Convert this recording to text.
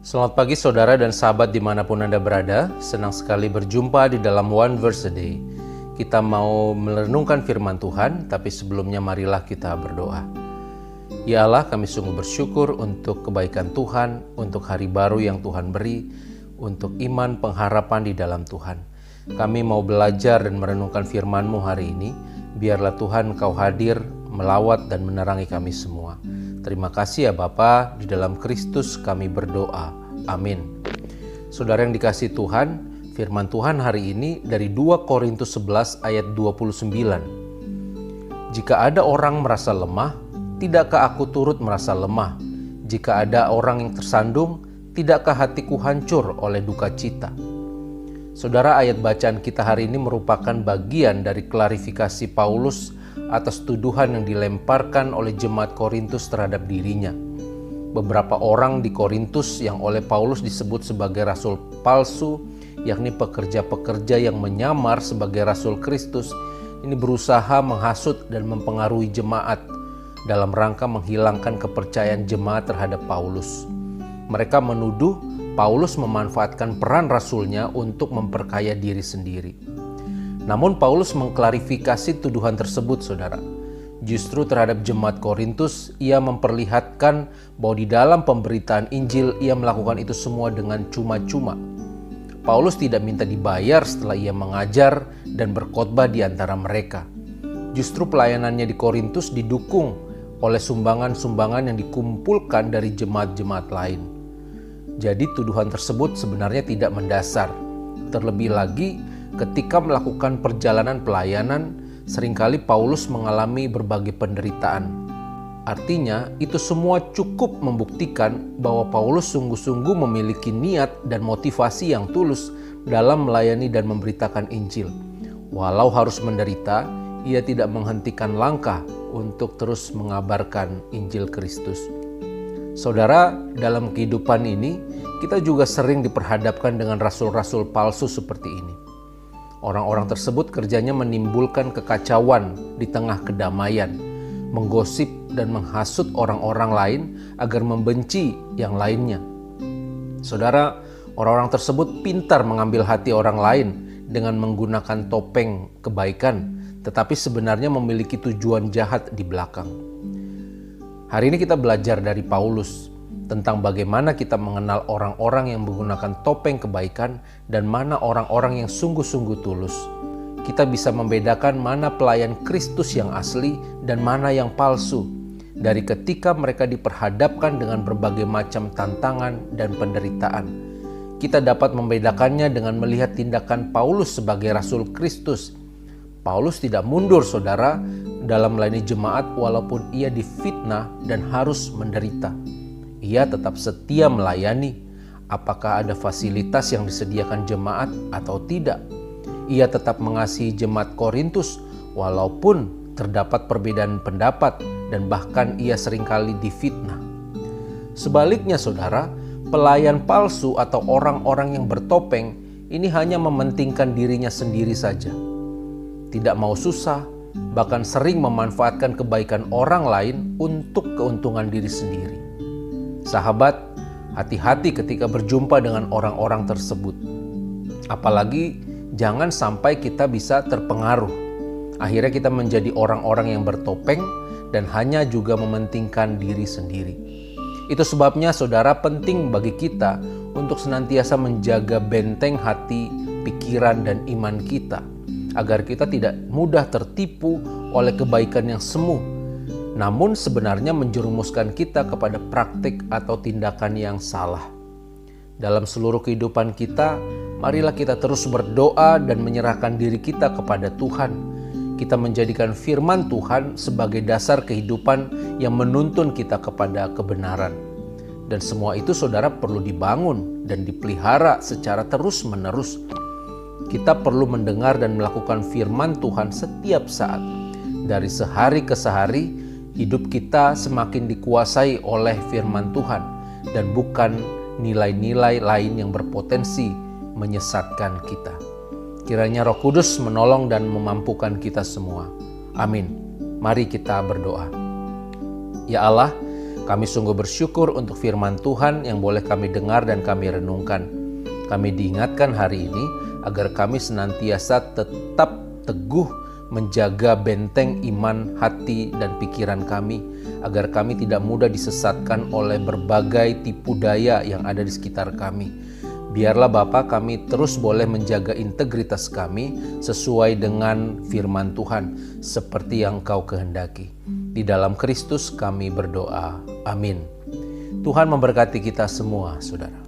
Selamat pagi saudara dan sahabat dimanapun Anda berada. Senang sekali berjumpa di dalam One Verse a Day. Kita mau merenungkan firman Tuhan, tapi sebelumnya marilah kita berdoa. Ya Allah, kami sungguh bersyukur untuk kebaikan Tuhan, untuk hari baru yang Tuhan beri, untuk iman pengharapan di dalam Tuhan. Kami mau belajar dan merenungkan firman-Mu hari ini. Biarlah Tuhan Engkau hadir, melawat dan menerangi kami semua. Terima kasih ya Bapa, di dalam Kristus kami berdoa. Amin. Saudara yang dikasihi Tuhan, firman Tuhan hari ini dari 2 Korintus 11 ayat 29. Jika ada orang merasa lemah, tidakkah aku turut merasa lemah? Jika ada orang yang tersandung, tidakkah hatiku hancur oleh duka cita? Saudara, ayat bacaan kita hari ini merupakan bagian dari klarifikasi Paulus atas tuduhan yang dilemparkan oleh jemaat Korintus terhadap dirinya. Beberapa orang di Korintus yang oleh Paulus disebut sebagai rasul palsu, yakni pekerja-pekerja yang menyamar sebagai rasul Kristus, ini berusaha menghasut dan mempengaruhi jemaat dalam rangka menghilangkan kepercayaan jemaat terhadap Paulus. Mereka menuduh Paulus memanfaatkan peran rasulnya untuk memperkaya diri sendiri. Namun Paulus mengklarifikasi tuduhan tersebut, saudara. Justru terhadap jemaat Korintus, ia memperlihatkan bahwa di dalam pemberitaan Injil ia melakukan itu semua dengan cuma-cuma. Paulus tidak minta dibayar setelah ia mengajar dan berkhotbah di antara mereka. Justru pelayanannya di Korintus didukung oleh sumbangan-sumbangan yang dikumpulkan dari jemaat-jemaat lain. Jadi tuduhan tersebut sebenarnya tidak mendasar. Terlebih lagi, ketika melakukan perjalanan pelayanan, seringkali Paulus mengalami berbagai penderitaan. Artinya, itu semua cukup membuktikan bahwa Paulus sungguh-sungguh memiliki niat dan motivasi yang tulus dalam melayani dan memberitakan Injil. Walau harus menderita, ia tidak menghentikan langkah untuk terus mengabarkan Injil Kristus. Saudara, dalam kehidupan ini, kita juga sering diperhadapkan dengan rasul-rasul palsu seperti ini. Orang-orang tersebut kerjanya menimbulkan kekacauan di tengah kedamaian, menggosip dan menghasut orang-orang lain agar membenci yang lainnya. Saudara, orang-orang tersebut pintar mengambil hati orang lain dengan menggunakan topeng kebaikan, tetapi sebenarnya memiliki tujuan jahat di belakang. Hari ini kita belajar dari Paulus tentang bagaimana kita mengenal orang-orang yang menggunakan topeng kebaikan dan mana orang-orang yang sungguh-sungguh tulus. Kita bisa membedakan mana pelayan Kristus yang asli dan mana yang palsu dari ketika mereka diperhadapkan dengan berbagai macam tantangan dan penderitaan. Kita dapat membedakannya dengan melihat tindakan Paulus sebagai rasul Kristus. Paulus tidak mundur, saudara, dalam melayani jemaat walaupun ia difitnah dan harus menderita. Ia tetap setia melayani, apakah ada fasilitas yang disediakan jemaat atau tidak. Ia tetap mengasihi jemaat Korintus walaupun terdapat perbedaan pendapat dan bahkan ia seringkali difitnah. Sebaliknya, saudara, pelayan palsu atau orang-orang yang bertopeng ini hanya mementingkan dirinya sendiri saja. Tidak mau susah, bahkan sering memanfaatkan kebaikan orang lain untuk keuntungan diri sendiri. Sahabat, hati-hati ketika berjumpa dengan orang-orang tersebut. Apalagi jangan sampai kita bisa terpengaruh. Akhirnya kita menjadi orang-orang yang bertopeng dan hanya juga mementingkan diri sendiri. Itu sebabnya saudara, penting bagi kita untuk senantiasa menjaga benteng hati, pikiran, dan iman kita, agar kita tidak mudah tertipu oleh kebaikan yang semu, namun sebenarnya menjerumuskan kita kepada praktik atau tindakan yang salah. Dalam seluruh kehidupan kita, marilah kita terus berdoa dan menyerahkan diri kita kepada Tuhan. Kita menjadikan firman Tuhan sebagai dasar kehidupan yang menuntun kita kepada kebenaran. Dan semua itu, saudara, perlu dibangun dan dipelihara secara terus-menerus. Kita perlu mendengar dan melakukan firman Tuhan setiap saat. Dari sehari ke sehari, hidup kita semakin dikuasai oleh firman Tuhan dan bukan nilai-nilai lain yang berpotensi menyesatkan kita. Kiranya Roh Kudus menolong dan memampukan kita semua. Amin. Mari kita berdoa. Ya Allah, Kami sungguh bersyukur untuk firman Tuhan yang boleh kami dengar dan kami renungkan. Kami diingatkan hari ini agar kami senantiasa tetap teguh menjaga benteng iman, hati, dan pikiran kami, agar kami tidak mudah disesatkan oleh berbagai tipu daya yang ada di sekitar kami. Biarlah Bapa, kami terus boleh menjaga integritas kami sesuai dengan firman Tuhan, seperti yang Engkau kehendaki. Di dalam Kristus kami berdoa. Amin. Tuhan memberkati kita semua, saudara.